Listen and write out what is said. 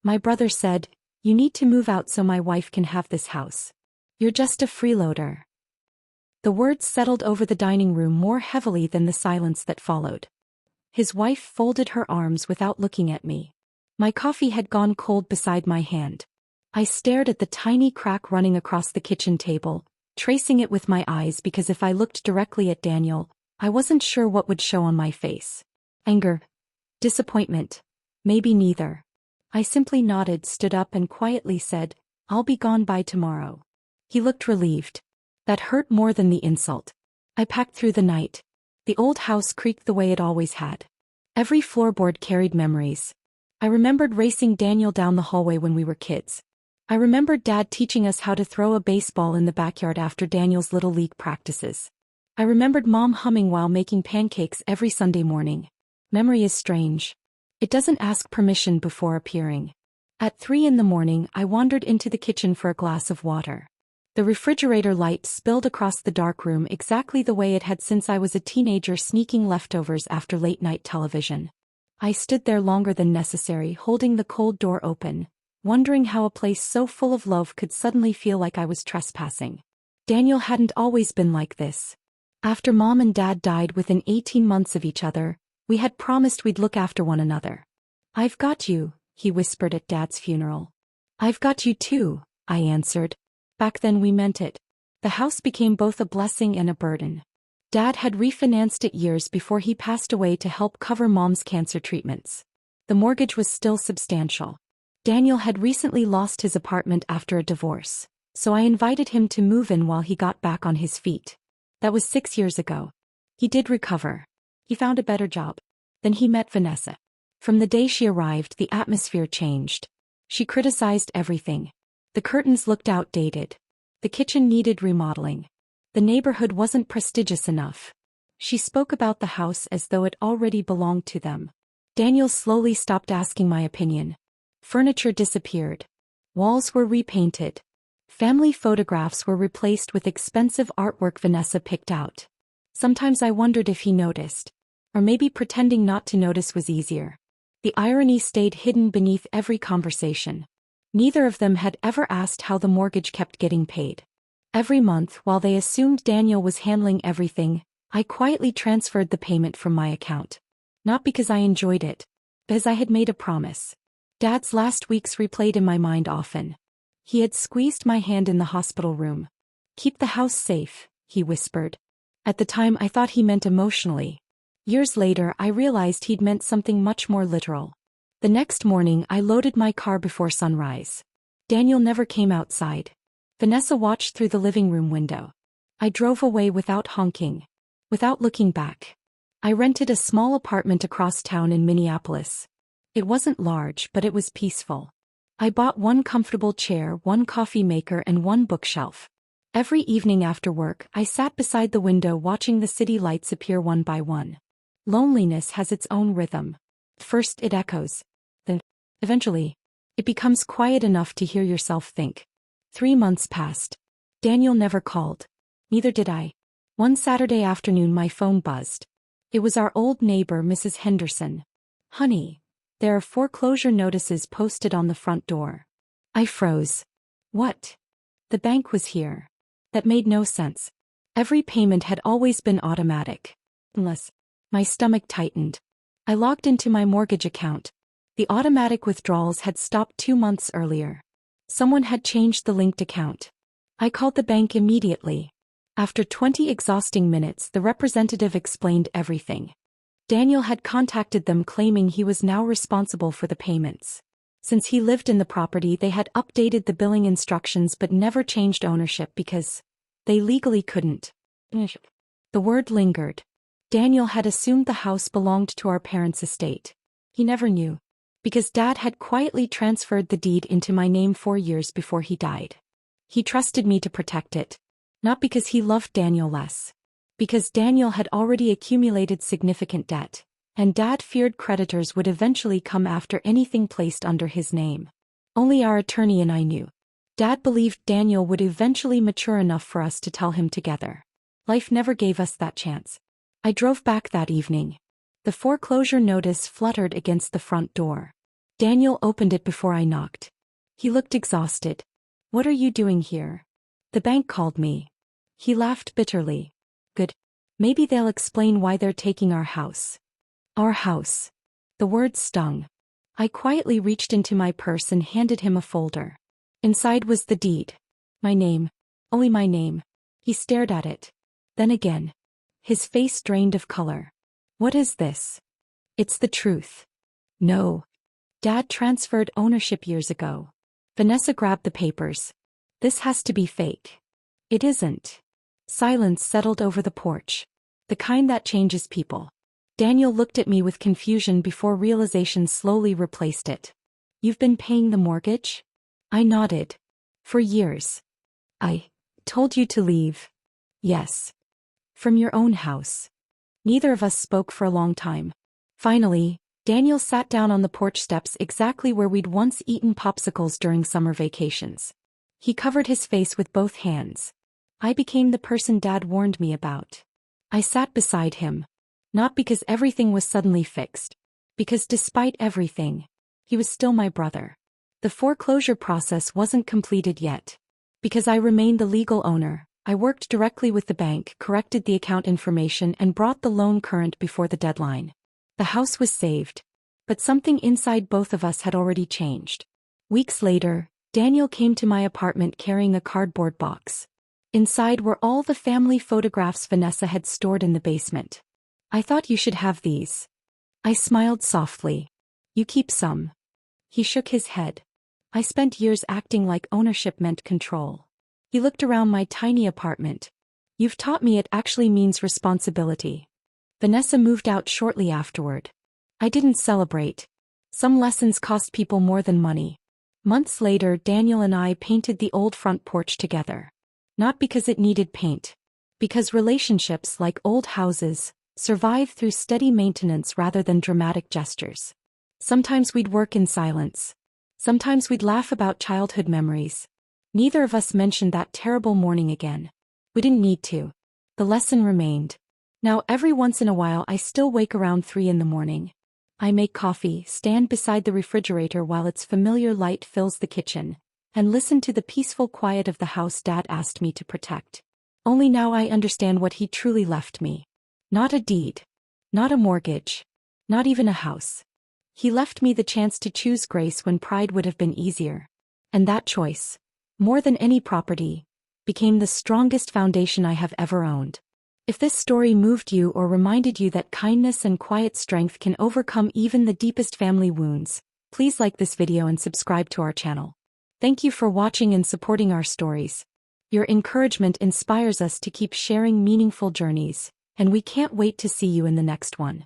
My brother said, "You need to move out so my wife can have this house. You're just a freeloader." The words settled over the dining room more heavily than the silence that followed. His wife folded her arms without looking at me. My coffee had gone cold beside my hand. I stared at the tiny crack running across the kitchen table, tracing it with my eyes because if I looked directly at Daniel, I wasn't sure what would show on my face. Anger? Disappointment? Maybe neither. I simply nodded, stood up and quietly said, "I'll be gone by tomorrow." He looked relieved. That hurt more than the insult. I packed through the night. The old house creaked the way it always had. Every floorboard carried memories. I remembered racing Daniel down the hallway when we were kids. I remembered Dad teaching us how to throw a baseball in the backyard after Daniel's Little League practices. I remembered Mom humming while making pancakes every Sunday morning. Memory is strange. It doesn't ask permission before appearing. At 3 in the morning, I wandered into the kitchen for a glass of water. The refrigerator light spilled across the dark room exactly the way it had since I was a teenager sneaking leftovers after late-night television. I stood there longer than necessary, holding the cold door open, wondering how a place so full of love could suddenly feel like I was trespassing. Daniel hadn't always been like this. After Mom and Dad died within 18 months of each other, we had promised we'd look after one another. "I've got you," he whispered at Dad's funeral. "I've got you too," I answered. Back then we meant it. The house became both a blessing and a burden. Dad had refinanced it years before he passed away to help cover Mom's cancer treatments. The mortgage was still substantial. Daniel had recently lost his apartment after a divorce, so I invited him to move in while he got back on his feet. That was 6 years ago. He did recover. He found a better job. Then he met Vanessa. From the day she arrived, the atmosphere changed. She criticized everything. The curtains looked outdated. The kitchen needed remodeling. The neighborhood wasn't prestigious enough. She spoke about the house as though it already belonged to them. Daniel slowly stopped asking my opinion. Furniture disappeared. Walls were repainted. Family photographs were replaced with expensive artwork Vanessa picked out. Sometimes I wondered if he noticed. Or maybe pretending not to notice was easier. The irony stayed hidden beneath every conversation. Neither of them had ever asked how the mortgage kept getting paid. Every month, while they assumed Daniel was handling everything, I quietly transferred the payment from my account. Not because I enjoyed it, but as I had made a promise. Dad's last weeks replayed in my mind often. He had squeezed my hand in the hospital room. "Keep the house safe," he whispered. At the time I thought he meant emotionally. Years later I realized he'd meant something much more literal. The next morning I loaded my car before sunrise. Daniel never came outside. Vanessa watched through the living room window. I drove away without honking. Without looking back. I rented a small apartment across town in Minneapolis. It wasn't large, but it was peaceful. I bought one comfortable chair, one coffee maker and one bookshelf. Every evening after work, I sat beside the window watching the city lights appear one by one. Loneliness has its own rhythm. First it echoes. Then, eventually, it becomes quiet enough to hear yourself think. 3 months passed. Daniel never called. Neither did I. One Saturday afternoon my phone buzzed. It was our old neighbor, Mrs. Henderson. "Honey, there are foreclosure notices posted on the front door." I froze. What? The bank was here. That made no sense. Every payment had always been automatic. Unless, my stomach tightened. I logged into my mortgage account. The automatic withdrawals had stopped 2 months earlier. Someone had changed the linked account. I called the bank immediately. After 20 exhausting minutes, the representative explained everything. Daniel had contacted them claiming he was now responsible for the payments. Since he lived in the property, they had updated the billing instructions but never changed ownership because they legally couldn't. The word lingered. Daniel had assumed the house belonged to our parents' estate. He never knew. Because Dad had quietly transferred the deed into my name 4 years before he died. He trusted me to protect it. Not because he loved Daniel less. Because Daniel had already accumulated significant debt, and Dad feared creditors would eventually come after anything placed under his name. Only our attorney and I knew. Dad believed Daniel would eventually mature enough for us to tell him together. Life never gave us that chance. I drove back that evening. The foreclosure notice fluttered against the front door. Daniel opened it before I knocked. He looked exhausted. What are you doing here? The bank called me. He laughed bitterly. Good. Maybe they'll explain why they're taking our house. Our house. The word stung. I quietly reached into my purse and handed him a folder. Inside was the deed. My name. Only my name. He stared at it. Then again. His face drained of color. What is this? It's the truth. No. Dad transferred ownership years ago. Vanessa grabbed the papers. This has to be fake. It isn't. Silence settled over the porch. The kind that changes people. Daniel looked at me with confusion before realization slowly replaced it. You've been paying the mortgage? I nodded. For years. I told you to leave. Yes. From your own house. Neither of us spoke for a long time. Finally, Daniel sat down on the porch steps exactly where we'd once eaten popsicles during summer vacations. He covered his face with both hands. I became the person Dad warned me about. I sat beside him. Not because everything was suddenly fixed. Because despite everything, he was still my brother. The foreclosure process wasn't completed yet. Because I remained the legal owner, I worked directly with the bank, corrected the account information and brought the loan current before the deadline. The house was saved. But something inside both of us had already changed. Weeks later, Daniel came to my apartment carrying a cardboard box. Inside were all the family photographs Vanessa had stored in the basement. I thought you should have these. I smiled softly. You keep some. He shook his head. I spent years acting like ownership meant control. He looked around my tiny apartment. You've taught me it actually means responsibility. Vanessa moved out shortly afterward. I didn't celebrate. Some lessons cost people more than money. Months later, Daniel and I painted the old front porch together. Not because it needed paint. Because relationships, like old houses, survive through steady maintenance rather than dramatic gestures. Sometimes we'd work in silence. Sometimes we'd laugh about childhood memories. Neither of us mentioned that terrible morning again. We didn't need to. The lesson remained. Now every once in a while I still wake around 3 a.m. I make coffee, stand beside the refrigerator while its familiar light fills the kitchen, and listen to the peaceful quiet of the house Dad asked me to protect. Only now I understand what he truly left me. Not a deed. Not a mortgage. Not even a house. He left me the chance to choose grace when pride would have been easier. And that choice, more than any property, became the strongest foundation I have ever owned. If this story moved you or reminded you that kindness and quiet strength can overcome even the deepest family wounds, please like this video and subscribe to our channel. Thank you for watching and supporting our stories. Your encouragement inspires us to keep sharing meaningful journeys, and we can't wait to see you in the next one.